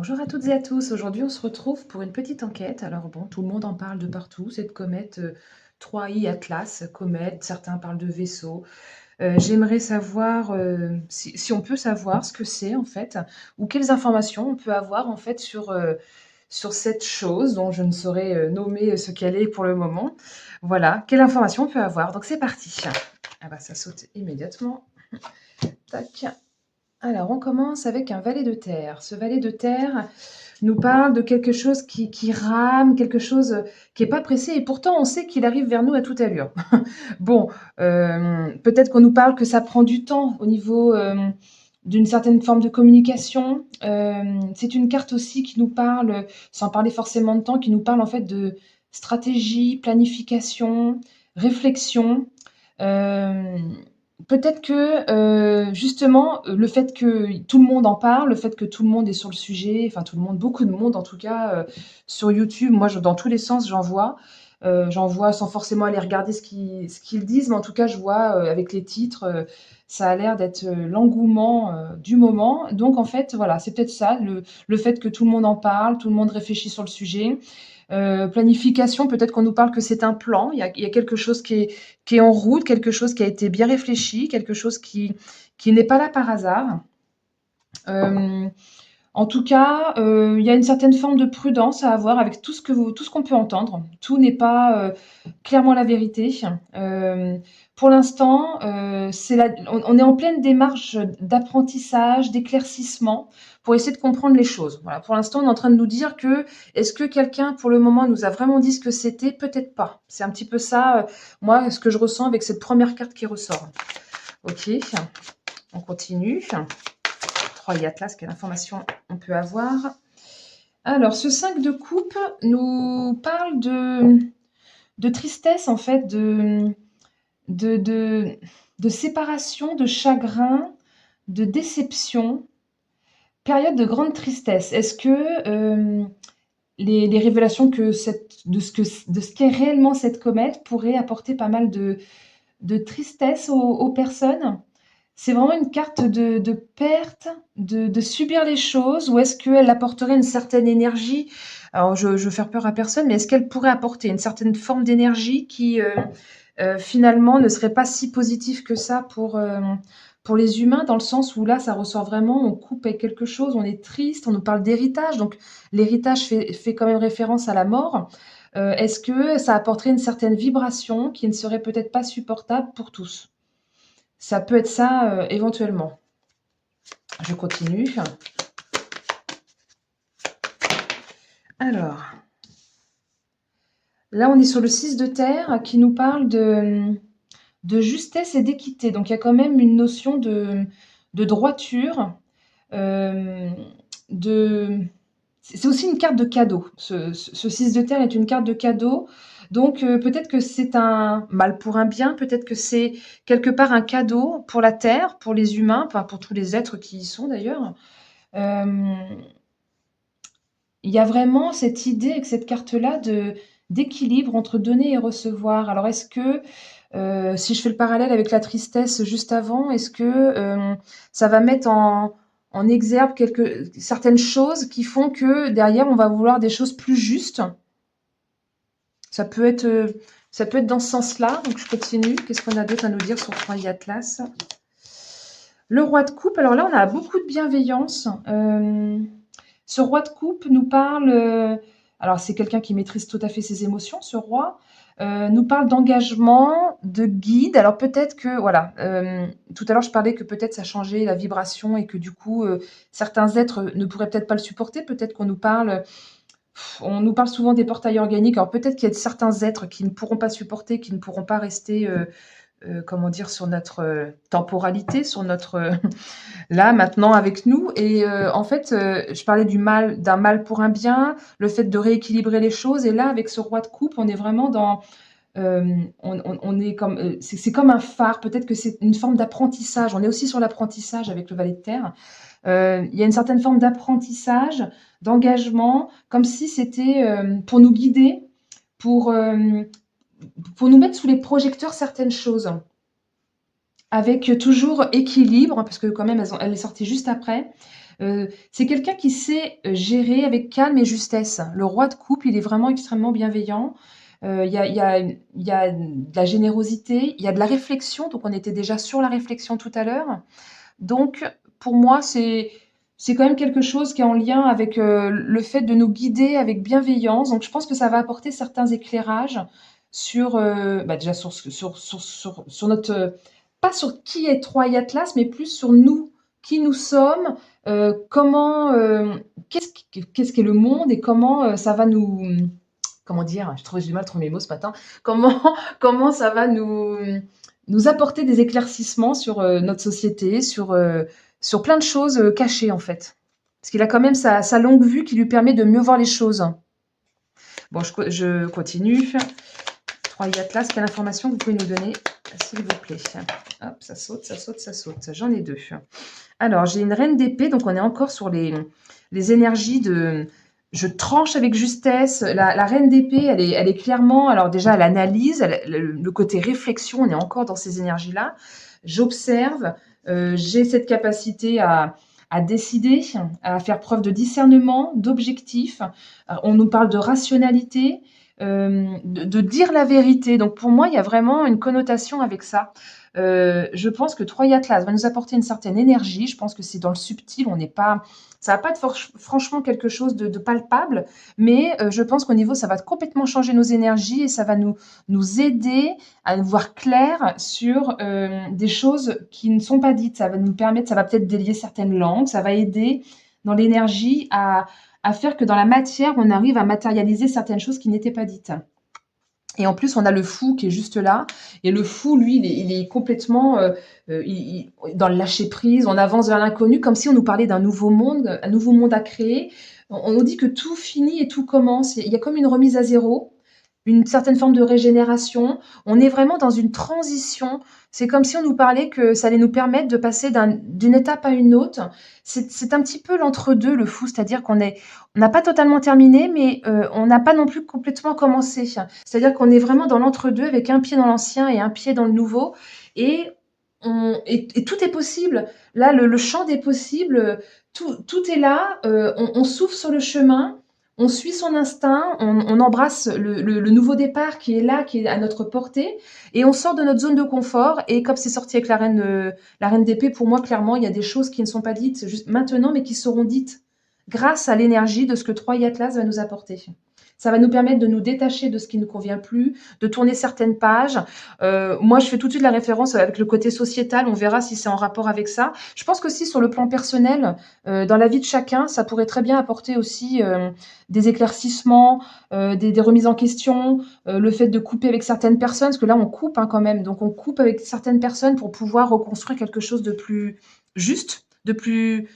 Bonjour à toutes et à tous. Aujourd'hui, on se retrouve pour une petite enquête. Alors bon, tout le monde en parle de partout. Cette comète 3I Atlas, comète, certains parlent de vaisseau. J'aimerais savoir si on peut savoir ce que c'est en fait, ou quelles informations on peut avoir en fait sur cette chose dont je ne saurais nommer ce qu'elle est pour le moment. Voilà, quelle information on peut avoir. Donc c'est parti. Ah bah ça saute immédiatement. Tac. Alors, on commence avec un valet de terre. Ce valet de terre nous parle de quelque chose qui rame, quelque chose qui n'est pas pressé, et pourtant on sait qu'il arrive vers nous à toute allure. Bon, peut-être qu'on nous parle que ça prend du temps au niveau d'une certaine forme de communication. C'est une carte aussi qui nous parle, sans parler forcément de temps, qui nous parle en fait de stratégie, planification, réflexion. Euh, Peut-être que justement, le fait que tout le monde en parle, le fait que tout le monde est sur le sujet, enfin tout le monde, beaucoup de monde en tout cas, sur YouTube, moi dans tous les sens j'en vois sans forcément aller regarder ce qu'ils disent, mais en tout cas je vois avec les titres, ça a l'air d'être l'engouement du moment. Donc en fait voilà, c'est peut-être ça, le fait que tout le monde en parle, tout le monde réfléchit sur le sujet. Planification, peut-être qu'on nous parle que c'est un plan, il y a quelque chose qui est en route, quelque chose qui a été bien réfléchi, quelque chose qui n'est pas là par hasard. Euh, En tout cas, il y a une certaine forme de prudence à avoir avec tout ce qu'on peut entendre. Tout n'est pas clairement la vérité. Euh, pour l'instant, on est en pleine démarche d'apprentissage, d'éclaircissement pour essayer de comprendre les choses. Voilà. Pour l'instant, on est en train de nous dire que est-ce que quelqu'un, pour le moment, nous a vraiment dit ce que c'était? Peut-être pas. C'est un petit peu ça, moi, ce que je ressens avec cette première carte qui ressort. Ok, on continue. 3 Atlas, quelle information on peut avoir? Alors, ce 5 de coupe nous parle de tristesse, en fait, de, de, de séparation, de chagrin, de déception, période de grande tristesse. Est-ce que les révélations de ce qu'est réellement cette comète pourraient apporter pas mal de tristesse aux personnes? C'est vraiment une carte de perte, de subir les choses, ou est-ce qu'elle apporterait une certaine énergie? Alors, je veux faire peur à personne, mais est-ce qu'elle pourrait apporter une certaine forme d'énergie qui, finalement, ne serait pas si positive que ça pour les humains, dans le sens où là, ça ressort vraiment, on coupe avec quelque chose, on est triste, on nous parle d'héritage, donc l'héritage fait quand même référence à la mort. Est-ce que ça apporterait une certaine vibration qui ne serait peut-être pas supportable pour tous? Ça peut être ça, éventuellement. Je continue. Alors, là, on est sur le 6 de terre qui nous parle de justesse et d'équité. Donc, il y a quand même une notion de droiture, euh, de... C'est aussi une carte de cadeau. Ce 6 de terre est une carte de cadeau. Donc, peut-être que c'est un mal pour un bien, peut-être que c'est quelque part un cadeau pour la Terre, pour les humains, enfin pour tous les êtres qui y sont d'ailleurs. Euh, Il y a vraiment cette idée avec cette carte-là d'équilibre entre donner et recevoir. Alors est-ce que, si je fais le parallèle avec la tristesse juste avant, est-ce que ça va mettre en exergue certaines choses qui font que derrière on va vouloir des choses plus justes? Ça peut être, euh, Ça peut être dans ce sens-là. Donc je continue. Qu'est-ce qu'on a d'autre à nous dire sur 3 Atlas? Le roi de coupe, alors là on a beaucoup de bienveillance. Ce roi de coupe nous parle, alors c'est quelqu'un qui maîtrise tout à fait ses émotions, ce roi, nous parle d'engagement, de guide. Alors peut-être que, voilà, tout à l'heure je parlais que peut-être ça changeait la vibration et que du coup, certains êtres ne pourraient peut-être pas le supporter. Peut-être on nous parle souvent des portails organiques. Alors peut-être qu'il y a certains êtres qui ne pourront pas supporter, qui ne pourront pas rester, comment dire, sur notre temporalité, sur notre là, maintenant, avec nous. Et en fait, je parlais d'un mal pour un bien, le fait de rééquilibrer les choses. Et là, avec ce roi de coupe, on est vraiment dans... on est comme... c'est comme un phare. Peut-être que c'est une forme d'apprentissage. On est aussi sur l'apprentissage avec le valet de terre. Il y a une certaine forme d'apprentissage, d'engagement, comme si c'était pour nous guider, pour, euh, pour nous mettre sous les projecteurs certaines choses avec toujours équilibre, parce que quand même, elle est sortie juste après. C'est quelqu'un qui sait, gérer avec calme et justesse. Le roi de coupe, il est vraiment extrêmement bienveillant. Il y a de la générosité, il y a de la réflexion, donc on était déjà sur la réflexion tout à l'heure. Donc pour moi, c'est quand même quelque chose qui est en lien avec, le fait de nous guider avec bienveillance. Donc je pense que ça va apporter certains éclairages sur, déjà sur notre, pas sur qui est Troy Atlas, mais plus sur nous, qui nous sommes, comment, qu'est-ce qu'est le monde et comment, ça va nous, comment dire? J'ai du mal à trouver mes mots ce matin. Comment comment ça va nous apporter des éclaircissements sur, notre société, sur plein de choses, cachées, en fait. Parce qu'il a quand même sa longue vue qui lui permet de mieux voir les choses. Bon, je continue. Troy Atlas, quelle information vous pouvez nous donner, s'il vous plaît? Hop, ça saute, ça saute, ça saute. J'en ai 2. Alors, j'ai une reine d'épée, donc on est encore sur les énergies de je tranche avec justesse. La reine d'épée, elle est clairement, alors déjà, elle analyse, le côté réflexion, on est encore dans ces énergies-là. J'observe, j'ai cette capacité à décider, à faire preuve de discernement, d'objectif. On nous parle de rationalité, de dire la vérité. Donc pour moi, il y a vraiment une connotation avec ça. Je pense que Troy Atlas va nous apporter une certaine énergie. Je pense que c'est dans le subtil. On n'est pas, ça va pas être franchement quelque chose de palpable, mais je pense qu'au niveau, ça va complètement changer nos énergies et ça va nous aider à voir clair sur des choses qui ne sont pas dites. Ça va nous permettre, ça va peut-être délier certaines langues, ça va aider dans l'énergie à faire que dans la matière, on arrive à matérialiser certaines choses qui n'étaient pas dites. Et en plus, on a le fou qui est juste là. Et le fou, lui, il est complètement dans le lâcher prise. On avance vers l'inconnu, comme si on nous parlait d'un nouveau monde, un nouveau monde à créer. On nous dit que tout finit et tout commence. Il y a comme une remise à zéro, une certaine forme de régénération. On est vraiment dans une transition. C'est comme si on nous parlait que ça allait nous permettre de passer d'une étape à une autre. C'est un petit peu l'entre-deux, le fou, c'est-à-dire on n'a pas totalement terminé, mais on n'a pas non plus complètement commencé. C'est-à-dire qu'on est vraiment dans l'entre-deux avec un pied dans l'ancien et un pied dans le nouveau. Et, et tout est possible. Là, le champ des possibles, tout est là. On souffle sur le chemin. On suit son instinct, on embrasse le nouveau départ qui est là, qui est à notre portée, et on sort de notre zone de confort. Et comme c'est sorti avec la reine d'épée, pour moi, clairement, il y a des choses qui ne sont pas dites juste maintenant, mais qui seront dites grâce à l'énergie de ce que Troy Atlas va nous apporter. Ça va nous permettre de nous détacher de ce qui ne nous convient plus, de tourner certaines pages. Moi, je fais tout de suite la référence avec le côté sociétal. On verra si c'est en rapport avec ça. Je pense qu'aussi sur le plan personnel, dans la vie de chacun, ça pourrait très bien apporter aussi des éclaircissements, des remises en question, le fait de couper avec certaines personnes, parce que là, on coupe quand même. Donc, on coupe avec certaines personnes pour pouvoir reconstruire quelque chose de plus juste, de plus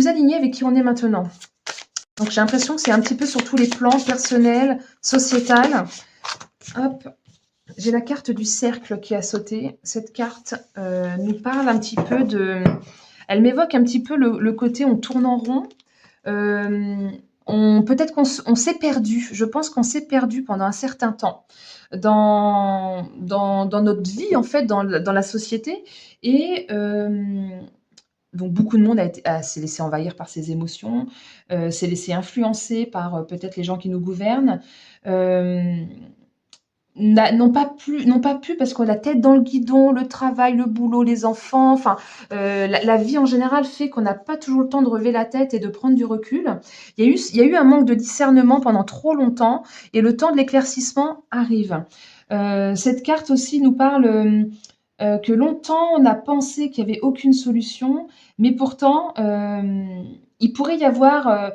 aligné avec qui on est maintenant. Donc j'ai l'impression que c'est un petit peu sur tous les plans personnels, sociétal. Hop, j'ai la carte du cercle qui a sauté. Cette carte nous parle un petit peu de... Elle m'évoque un petit peu le côté on tourne en rond. Peut-être qu'on s'est perdu. Je pense qu'on s'est perdu pendant un certain temps dans notre vie, en fait, dans la société. Et donc beaucoup de monde s'est laissé envahir par ses émotions, s'est laissé influencer par peut-être les gens qui nous gouvernent, euh, n'ont pas pu parce qu'on a la tête dans le guidon, le travail, le boulot, les enfants, enfin la vie en général fait qu'on n'a pas toujours le temps de relever la tête et de prendre du recul. Il y a eu un manque de discernement pendant trop longtemps et le temps de l'éclaircissement arrive. Cette carte aussi nous parle que longtemps on a pensé qu'il n'y avait aucune solution, mais pourtant il pourrait y avoir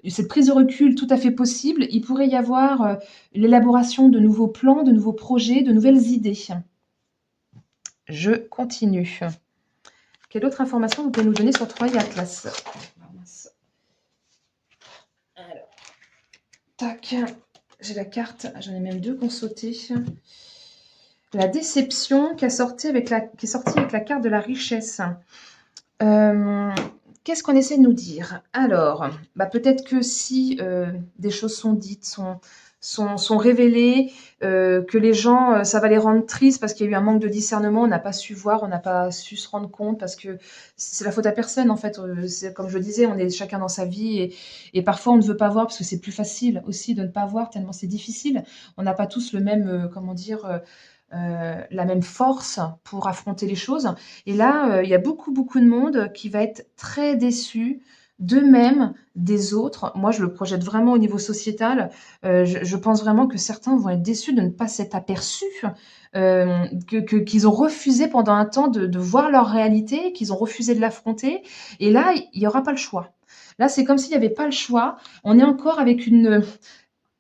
cette prise de recul tout à fait possible. Il pourrait y avoir l'élaboration de nouveaux plans, de nouveaux projets, de nouvelles idées. Je continue. Quelle autre information vous pouvez nous donner sur Troy Atlas? Alors, tac, j'ai la carte, j'en ai même 2 qui ont sauté. La déception qui est sortie avec la carte de la richesse. Qu'est-ce qu'on essaie de nous dire? Alors, peut-être que si des choses sont dites, sont révélées, que les gens, ça va les rendre tristes parce qu'il y a eu un manque de discernement, on n'a pas su voir, on n'a pas su se rendre compte parce que c'est la faute à personne en fait. C'est comme je le disais, on est chacun dans sa vie et parfois on ne veut pas voir parce que c'est plus facile aussi de ne pas voir tellement c'est difficile. On n'a pas tous le même, comment dire, la même force pour affronter les choses. Et là, il y a beaucoup, beaucoup de monde qui va être très déçu d'eux-mêmes, des autres. Moi, je le projette vraiment au niveau sociétal. Je pense vraiment que certains vont être déçus de ne pas s'être aperçus, qu'ils ont refusé pendant un temps de voir leur réalité, qu'ils ont refusé de l'affronter. Et là, il y aura pas le choix. Là, c'est comme s'il y avait pas le choix. On est encore avec il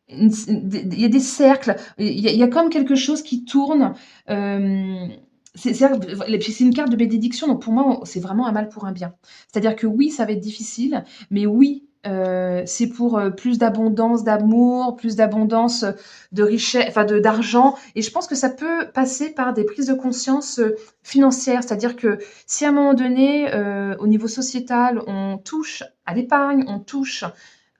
y a des cercles, il y a comme quelque chose qui tourne. Et puis c'est une carte de bénédiction, donc pour moi, c'est vraiment un mal pour un bien. C'est-à-dire que oui, ça va être difficile, mais oui, c'est pour plus d'abondance d'amour, plus d'abondance de richesse, enfin d'argent. Et je pense que ça peut passer par des prises de conscience financières. C'est-à-dire que si à un moment donné, au niveau sociétal, on touche à l'épargne, on touche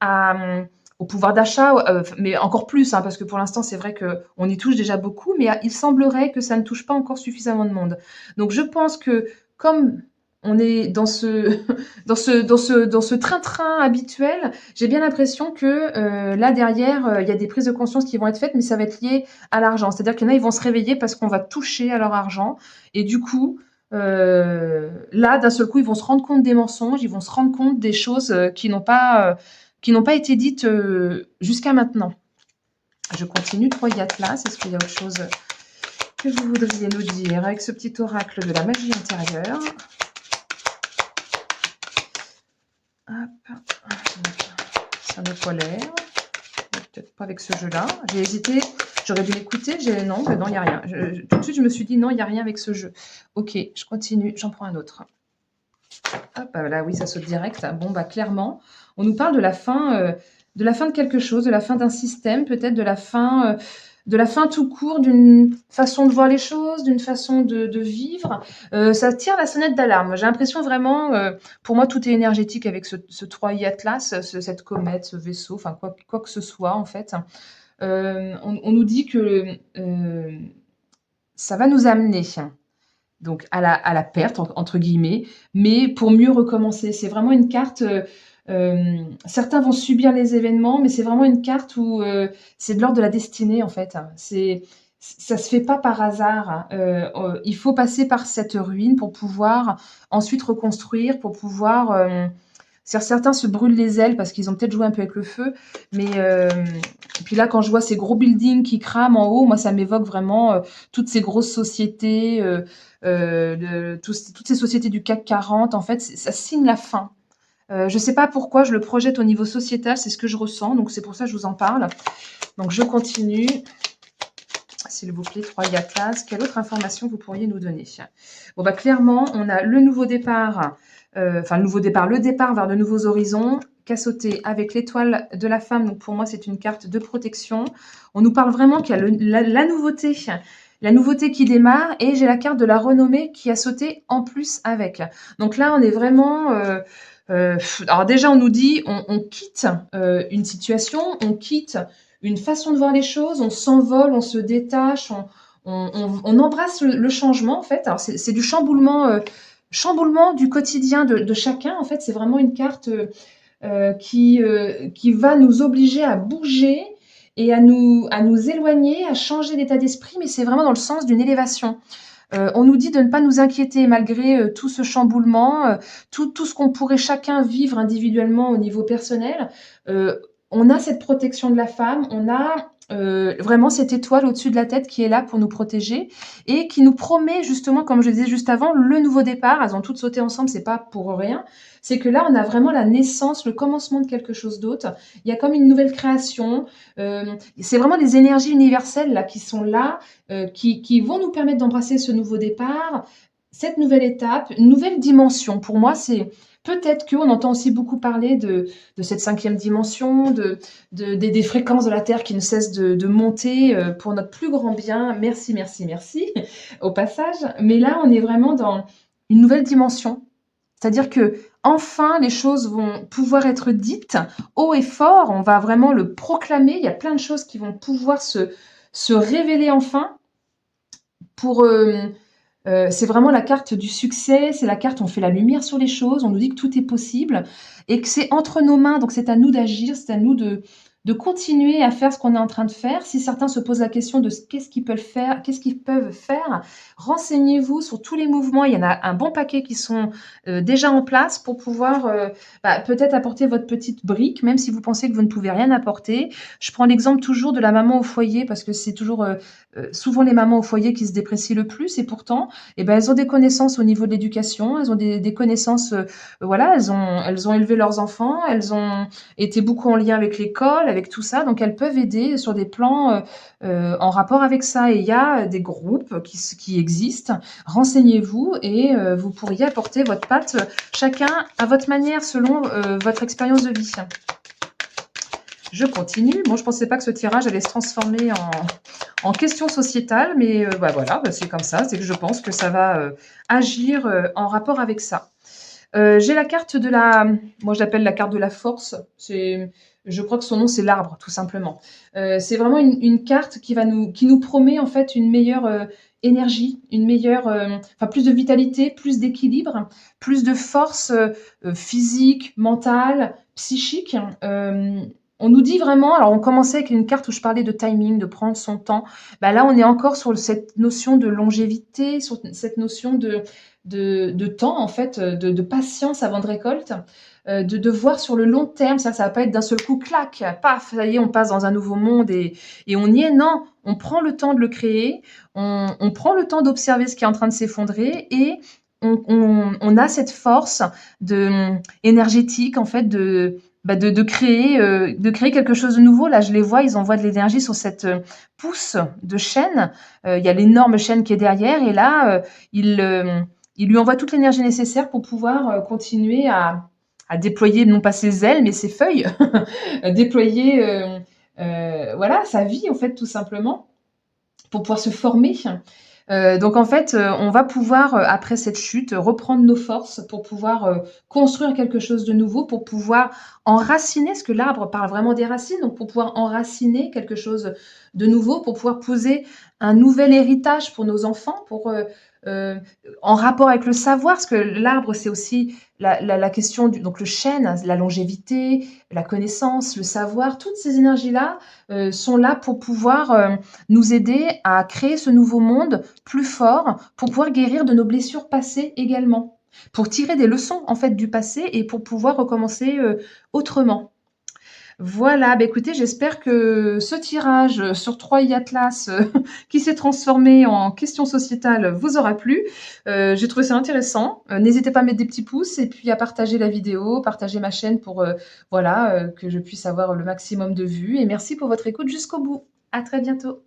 à, au pouvoir d'achat, mais encore plus, hein, parce que pour l'instant, c'est vrai qu'on y touche déjà beaucoup, mais il semblerait que ça ne touche pas encore suffisamment de monde. Donc je pense que comme on est dans ce, dans ce train-train habituel, j'ai bien l'impression que là derrière, il y a des prises de conscience qui vont être faites, mais ça va être lié à l'argent. C'est-à-dire qu'il y en a, ils vont se réveiller parce qu'on va toucher à leur argent, et du coup, là, d'un seul coup, ils vont se rendre compte des mensonges, ils vont se rendre compte des choses qui n'ont pas été dites jusqu'à maintenant. Je continue, 3 Atlas. Est-ce qu'il y a autre chose que vous voudriez nous dire avec ce petit oracle de la magie intérieure? Hop, ça n'a pas l'air. Peut-être pas avec ce jeu-là. J'ai hésité, j'aurais dû l'écouter. Non, il n'y a rien. Tout de suite, je me suis dit non, il n'y a rien avec ce jeu. Ok, je continue, j'en prends un autre. Hop, bah là, oui, ça saute direct. Bon, bah clairement, on nous parle de la fin de quelque chose, de la fin d'un système, peut-être de la fin tout court d'une façon de voir les choses, d'une façon de vivre. Ça tire la sonnette d'alarme. J'ai l'impression vraiment, pour moi, tout est énergétique avec ce 3i Atlas, cette comète, ce vaisseau, enfin quoi que ce soit en fait. On nous dit que ça va nous amener donc à la perte entre guillemets, mais pour mieux recommencer. C'est vraiment une carte, certains vont subir les événements, mais c'est vraiment une carte où, c'est de l'ordre de la destinée en fait. Ça se fait pas par hasard. Il faut passer par cette ruine pour pouvoir ensuite reconstruire, pour pouvoir, certains se brûlent les ailes parce qu'ils ont peut-être joué un peu avec le feu, mais puis là, quand je vois ces gros buildings qui crament en haut, moi, ça m'évoque vraiment toutes ces grosses sociétés, toutes ces sociétés du CAC 40. En fait, ça signe la fin. Je ne sais pas pourquoi je le projette au niveau sociétal, c'est ce que je ressens, donc c'est pour ça que je vous en parle. Donc je continue. S'il vous plaît, 3 Atlas. Quelle autre information vous pourriez nous donner? Bon, bah, clairement, on a le nouveau départ, le départ vers de nouveaux horizons, qu'a sauté avec l'étoile de la femme. Donc, pour moi, c'est une carte de protection. On nous parle vraiment qu'il y a la nouveauté qui démarre, et j'ai la carte de la renommée qui a sauté en plus avec. Donc là, on est vraiment... alors déjà, on nous dit, on quitte une situation, on quitte une façon de voir les choses, on s'envole, on se détache, on embrasse le changement en fait. Alors c'est du chamboulement du quotidien de chacun en fait. C'est vraiment une carte qui va nous obliger à bouger et à nous éloigner, à changer d'état d'esprit, mais c'est vraiment dans le sens d'une élévation. On nous dit de ne pas nous inquiéter malgré tout ce chamboulement, tout ce qu'on pourrait chacun vivre individuellement au niveau personnel. On a cette protection de la femme, on a vraiment cette étoile au-dessus de la tête qui est là pour nous protéger et qui nous promet justement, comme je le disais juste avant, le nouveau départ. Elles ont toutes sauté ensemble, c'est pas pour rien. C'est que là, on a vraiment la naissance, le commencement de quelque chose d'autre. Il y a comme une nouvelle création. C'est vraiment des énergies universelles là qui sont là, qui vont nous permettre d'embrasser ce nouveau départ, cette nouvelle étape, une nouvelle dimension. Pour moi, c'est peut-être qu'on entend aussi beaucoup parler de cette 5e dimension, des fréquences de la Terre qui ne cessent de monter pour notre plus grand bien. Merci, merci, merci au passage. Mais là, on est vraiment dans une nouvelle dimension. C'est-à-dire que enfin, les choses vont pouvoir être dites haut et fort. On va vraiment le proclamer. Il y a plein de choses qui vont pouvoir se révéler enfin pour... c'est vraiment la carte du succès, c'est la carte où on fait la lumière sur les choses, on nous dit que tout est possible et que c'est entre nos mains, donc c'est à nous d'agir, c'est à nous de continuer à faire ce qu'on est en train de faire. Si certains se posent la question de qu'est-ce qu'ils peuvent faire, renseignez-vous sur tous les mouvements. Il y en a un bon paquet qui sont déjà en place pour pouvoir peut-être apporter votre petite brique, même si vous pensez que vous ne pouvez rien apporter. Je prends l'exemple toujours de la maman au foyer parce que c'est toujours souvent les mamans au foyer qui se déprécient le plus et pourtant eh ben, elles ont des connaissances au niveau de l'éducation, elles ont des connaissances, voilà, elles ont élevé leurs enfants, elles ont été beaucoup en lien avec l'école, avec tout ça, donc elles peuvent aider sur des plans en rapport avec ça. Et il y a des groupes qui existent. Renseignez-vous et vous pourriez apporter votre patte, chacun à votre manière, selon votre expérience de vie. Je continue. Bon, je ne pensais pas que ce tirage allait se transformer en question sociétale, mais voilà, c'est comme ça. C'est que je pense que ça va agir en rapport avec ça. J'ai la carte de la... Moi, je l'appelle la carte de la force. Je crois que son nom, c'est l'arbre, tout simplement. C'est vraiment une carte qui nous promet, en fait, une meilleure énergie, enfin, plus de vitalité, plus d'équilibre, plus de force physique, mentale, psychique. On nous dit vraiment, alors on commençait avec une carte où je parlais de timing, de prendre son temps. Bah là, on est encore sur cette notion de longévité, sur cette notion de temps, en fait, de patience avant de récolte, de voir sur le long terme. Ça va pas être d'un seul coup, clac, paf, ça y est, on passe dans un nouveau monde et on y est. Non, on prend le temps de le créer, on prend le temps d'observer ce qui est en train de s'effondrer et on a cette force énergétique, en fait, de créer quelque chose de nouveau. Là, je les vois, ils envoient de l'énergie sur cette pousse de chaîne. Il y a l'énorme chaîne qui est derrière et là, il lui envoie toute l'énergie nécessaire pour pouvoir continuer à déployer non pas ses ailes, mais ses feuilles, déployer voilà, sa vie, en fait, tout simplement, pour pouvoir se former. Donc en fait, on va pouvoir, après cette chute, reprendre nos forces pour pouvoir construire quelque chose de nouveau, pour pouvoir enraciner, parce que l'arbre parle vraiment des racines, donc pour pouvoir enraciner quelque chose de nouveau, pour pouvoir poser un nouvel héritage pour nos enfants, euh, en rapport avec le savoir, parce que l'arbre, c'est aussi la question donc le chêne, la longévité, la connaissance, le savoir, toutes ces énergies-là sont là pour pouvoir nous aider à créer ce nouveau monde plus fort, pour pouvoir guérir de nos blessures passées également, pour tirer des leçons en fait du passé et pour pouvoir recommencer autrement. Voilà, bah écoutez, j'espère que ce tirage sur 3 Atlas qui s'est transformé en question sociétale vous aura plu. J'ai trouvé ça intéressant. N'hésitez pas à mettre des petits pouces et puis à partager la vidéo, partager ma chaîne pour voilà, que je puisse avoir le maximum de vues. Et merci pour votre écoute jusqu'au bout. À très bientôt.